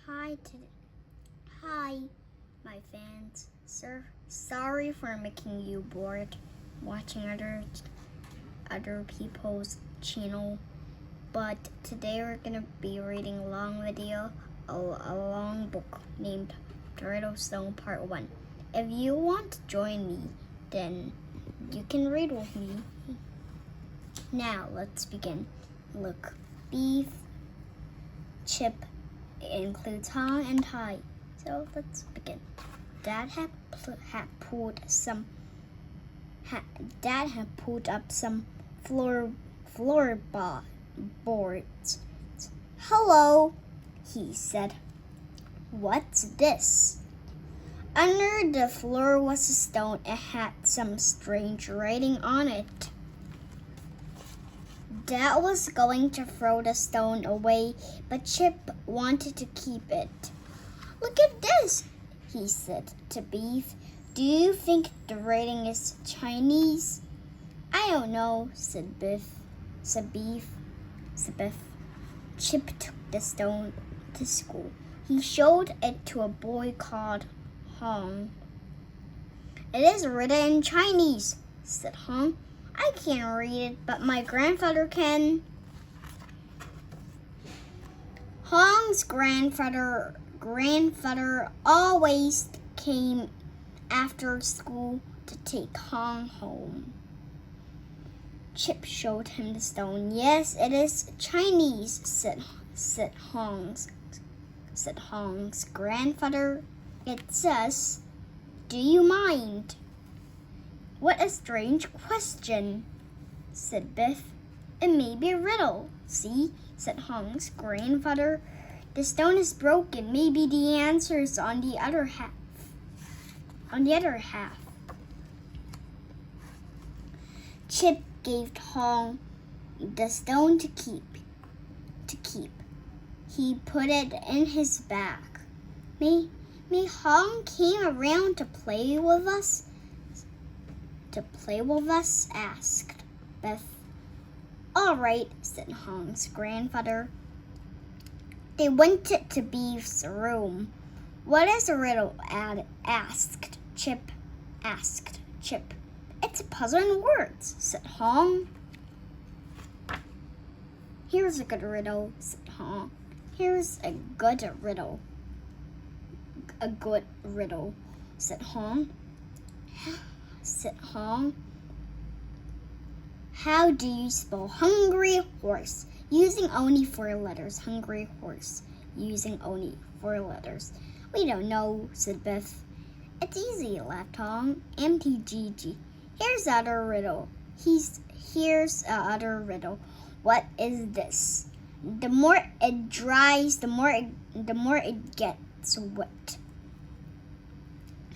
Hi, my fans. Sorry for making you bored watching other people's channel, but today we're gonna be reading a long book named Riddle Part 1. If you want to join me, then you can read with me. Now let's begin. Look, beef, chip, it includes Hong and Thai. So let's begin. Dad had pulled up some floorboards. Hello, he said. What's this? Under the floor was a stone. It had some strange writing on it. Dad was going to throw the stone away, but Chip wanted to keep it. Look at this, he said to Beef. Do you think the writing is Chinese? I don't know, said Biff. Chip took the stone to school. He showed it to a boy called Hong. It is written in Chinese, said Hong. I can't read it, but my grandfather can. Hong's grandfather always came after school to take Hong home. Chip showed him the stone. Yes, it is Chinese, said Hong's grandfather. It says, do you mind? What a strange question, said Biff. It may be a riddle. See, said Hong's grandfather. The stone is broken. Maybe the answer is on the other half. Chip gave Hong the stone to keep. He put it in his bag. May Hong came around to play with us? Asked Beth. All right, said Hong's grandfather. They went to Beef's room. What is a riddle? Asked Chip. It's a puzzle in words, said Hong. Here's a good riddle, said Hong. Here's a good riddle. Said Hong. How do you spell hungry horse? Using only 4 letters. Hungry horse. Using only 4 letters. We don't know, said Biff. It's easy, laughed Hong. MTGG. Here's another riddle. Here's another riddle. What is this? The more it dries, the more it gets wet.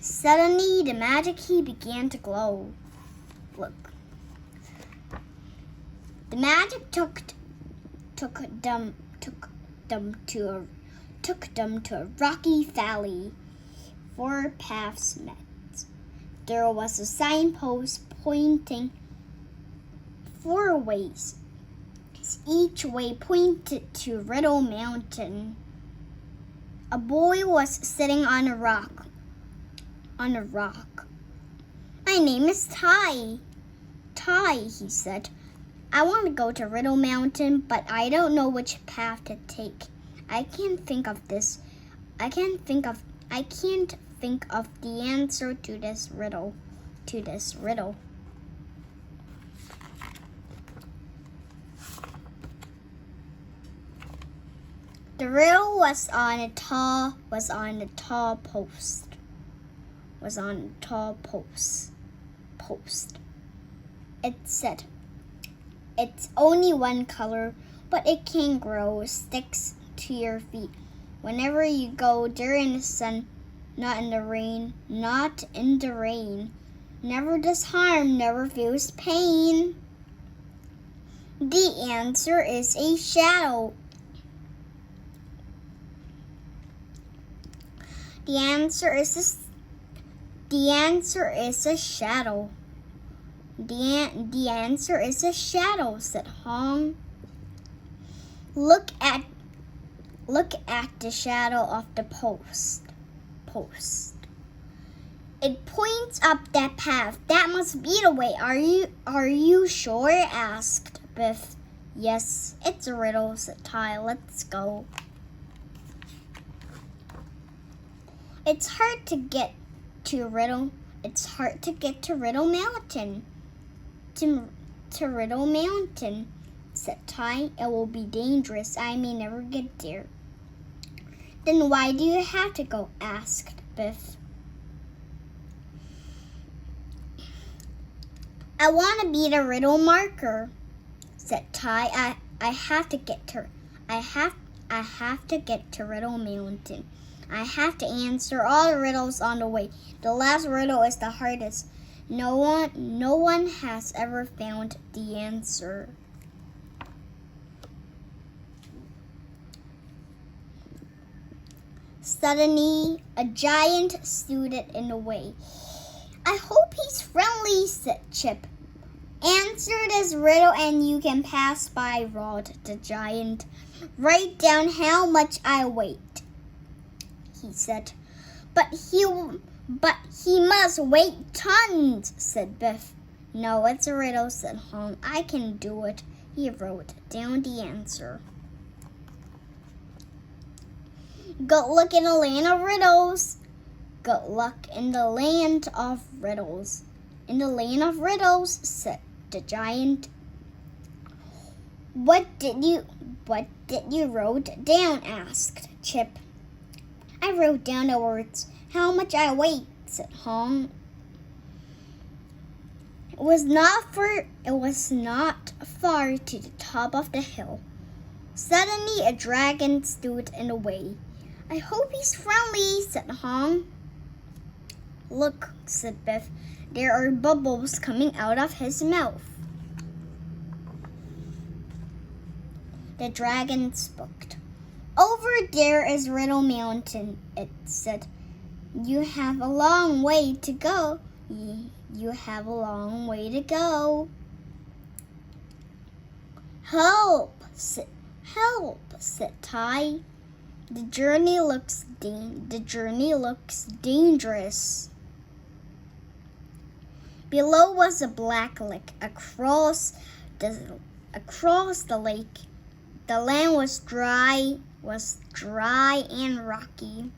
Suddenly, the magic key began to glow. Look. The magic took them to a rocky valley. 4 paths met. There was a signpost pointing 4 ways. Each way pointed to Riddle Mountain. A boy was sitting on a rock. My name is Thai. Thai, he said. I want to go to Riddle Mountain, but I don't know which path to take. I can't think of the answer to this riddle. The riddle was on a tall post. It said, it's only one color, but it can grow sticks to your feet. Whenever you go, they're in the sun, not in the rain. Never does harm, never feels pain. The answer is a shadow. The answer is a shadow. The answer is a shadow, said Hong. Look at Look at the shadow of the post. It points up that path. That must be the way. Are you sure? Asked Biff. Yes, it's a riddle, said Ty. Let's go. It's hard to get to Riddle. It's hard to get to Riddle Mountain. To Riddle Mountain, said Ty. It will be dangerous. I may never get there. Then why do you have to go? Asked Biff. I want to be the riddle marker, said Ty. I have to get to Riddle Mountain. I have to answer all the riddles on the way. The last riddle is the hardest. No one has ever found the answer. Suddenly, a giant stood in the way. I hope he's friendly, said Chip. Answer this riddle and you can pass by, roared the giant. Write down how much I weigh, he said. But he must weigh tons, said Biff. No, it's a riddle, said Hong. I can do it. He wrote down the answer. Good luck in the land of riddles. Good luck in the land of riddles. In the land of riddles, said the giant. What did you wrote down? Asked Chip. I wrote down the words, how much I weigh, said Hong. It was not far to the top of the hill. Suddenly a dragon stood in the way. I hope he's friendly, said Hong. Look, said Biff. There are bubbles coming out of his mouth. The dragon spoke. Over there is Riddle Mountain, it said. You have a long way to go. You have a long way to go. Help, said Ty. The journey looks dangerous. Below was a black lake. Across the lake, the land was dry and rocky.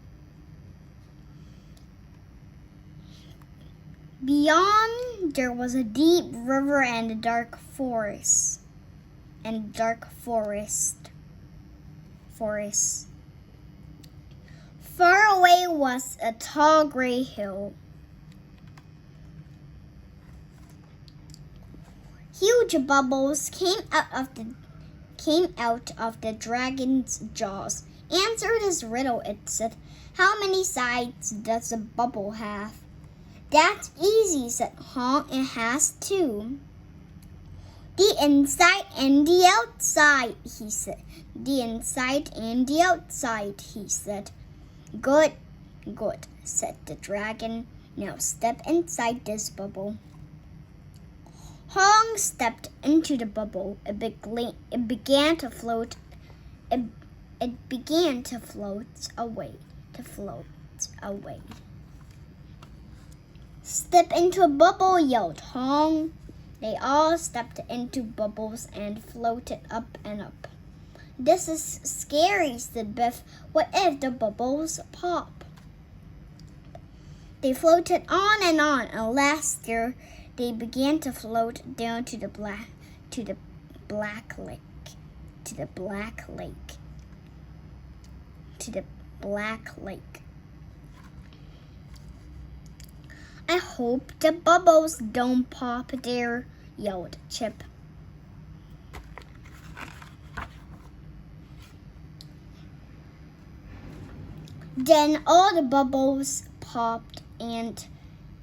Beyond there was a deep river and a dark forest. Far away was a tall gray hill. Huge bubbles came out of the dragon's jaws. Answer this riddle, it said. How many sides does a bubble have? That's easy, said Hong. It has two. The inside and the outside, he said. The inside and the outside, he said. Good, said the dragon. Now step inside this bubble. Hong stepped into the bubble. It began to float. It began to float away. Step into a bubble, yelled Hong. They all stepped into bubbles and floated up and up. This is scary, said Biff. What if the bubbles pop? They floated on and on, and last year they began to float down to the black lake. I hope the bubbles don't pop there, yelled Chip. Then all the bubbles popped and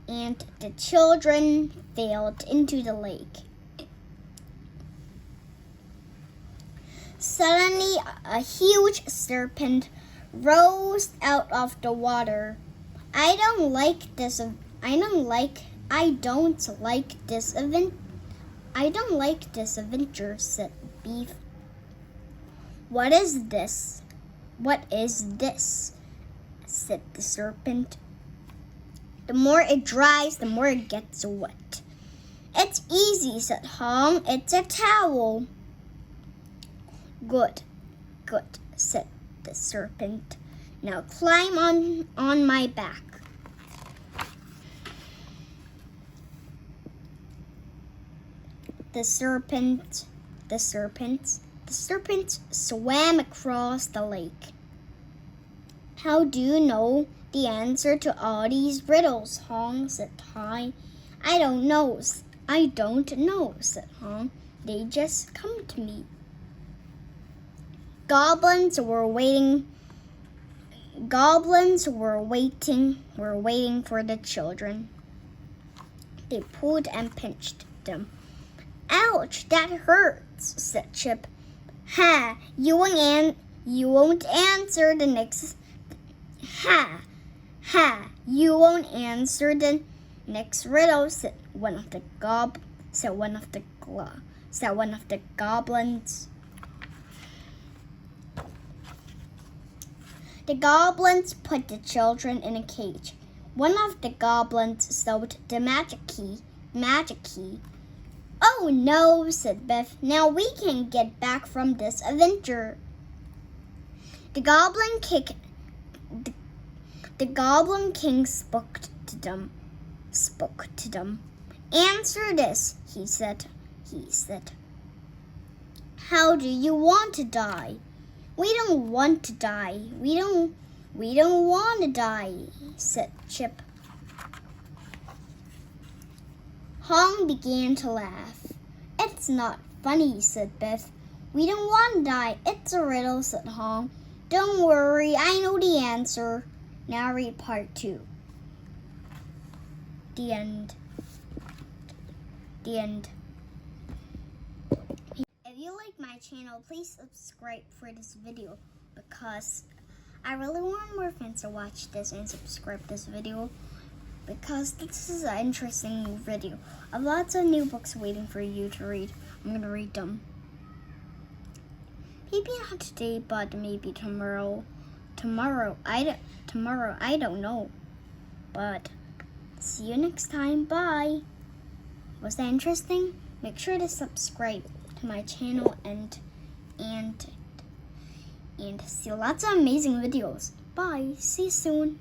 the children fell into the lake. Suddenly, a huge serpent rose out of the water. I don't like this adventure, said Beef. What is this? What is this? Said the serpent. The more it dries, the more it gets wet. It's easy, said Hong. It's a towel. Good, said the serpent. Now climb on my back. The serpent swam across the lake. How do you know the answer to all these riddles, Hong? Said Tai. I don't know, said Hong. They just come to me. Goblins were waiting for the children. They pulled and pinched them. Ouch, that hurts, said Chip. Ha, you won't answer the next riddle, said one of the goblins. The goblins put the children in a cage. One of the goblins stole the magic key. Oh no, said Biff. Now we can get back from this adventure. The Goblin King spoke to them. Answer this, he said. How do you want to die? We don't want to die. We don't want to die, said Chip. Hong began to laugh. It's not funny, said Biff. We don't want to die. It's a riddle, said Hong. Don't worry, I know the answer. Now read part 2. The end. If you like my channel, please subscribe for this video because I really want more fans to watch this and subscribe this video because this is an interesting video. I have lots of new books waiting for you to read. I'm going to read them. Maybe not today, but maybe tomorrow. Tomorrow, I don't know. But see you next time. Bye. Was that interesting? Make sure to subscribe to my channel and see lots of amazing videos. Bye. See you soon.